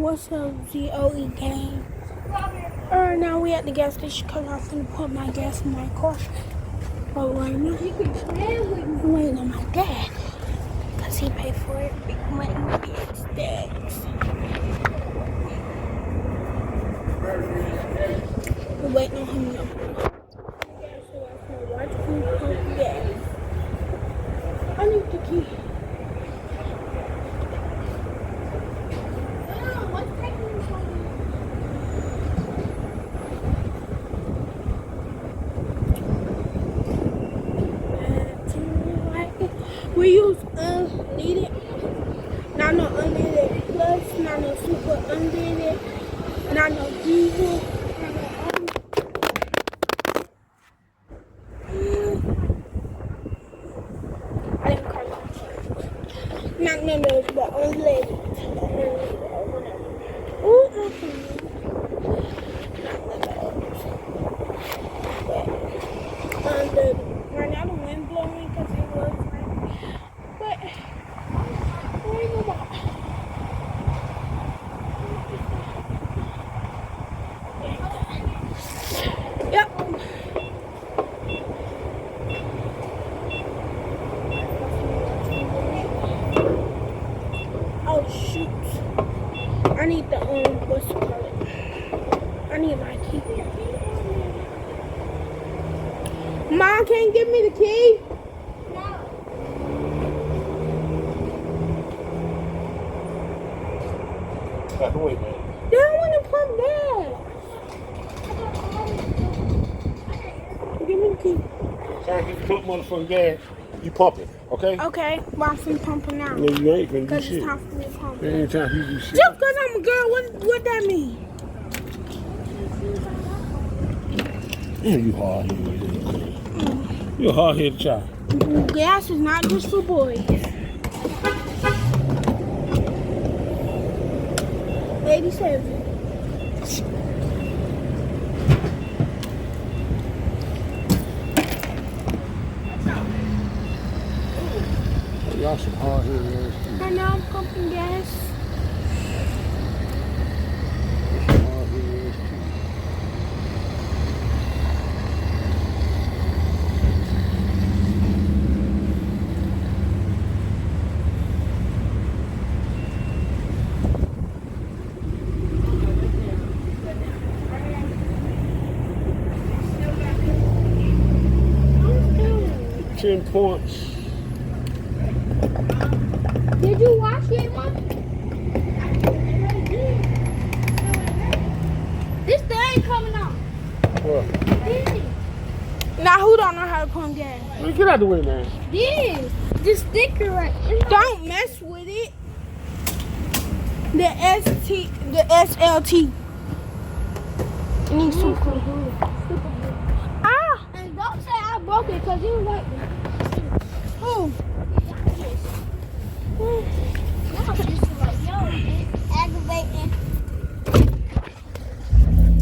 What's up, ZOE gang? Now we at the gas station because I'm finna put my gas in my car. But right now, I'm waiting on my dad because he paid for it. I'm waiting on his dads. We're waiting on him now. So I'm gonna watch him pump gas. I need the key. We use unleaded, not no unleaded plus, not no super unleaded, not no diesel, I didn't call it. Not none of those, but unleaded. Ooh, okay. Not none of those. But right now the wind blowing because it was. But where is the ball? Yep. Oh shoot! I need the what's it called? I need my key. Mom, can you give me the key? Wait, man. They don't want to pump gas. Give me the key. Sorry, if you put motherfucking gas, you pump it, okay? Okay, but I'm finna pump it now. No, you ain't finna do Because shit. it's time for me to pump There it. ain't time for you to do shit. Just because I'm a girl, what that mean? You hard-headed. You a hard-headed child. Gas is not just for boys. 87. Y'all some hard-headed ass Right now I'm pumping gas. hard-headed ass people. 10 points. Did you wash it, Mom? This thing ain't coming out. What? Now who don't know how to pump gas? Man, get out the way, man. This sticker right here. Don't mess with it. The SLT. It needs to Ah! And don't say I broke it because you like who? Aggravating.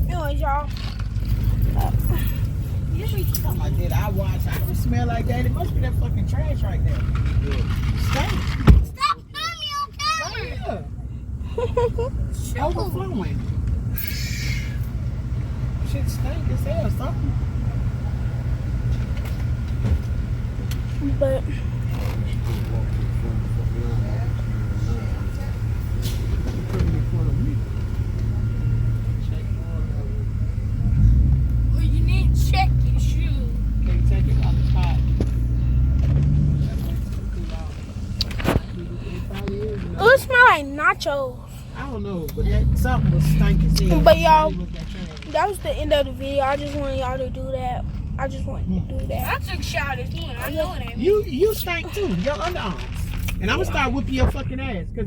Anyways, y'all. Like that, I watch. I can smell like that. It must be that fucking trash right there. Stink. Stop putting me on camera. Right here. Overflowing. Shit stink as hell. Something. But you need to check your shoes. Can you take it out the pot? Oh, it smell like nachos. I don't know, but that something was stank as hell. But y'all, It was that trash. that was the end of the video. I just wanted y'all to do that. I just wanted to do that. I took a shot this morning. I know it ain't me. You stank too. Your underarms. And I'm gonna start whipping your fucking ass. Cause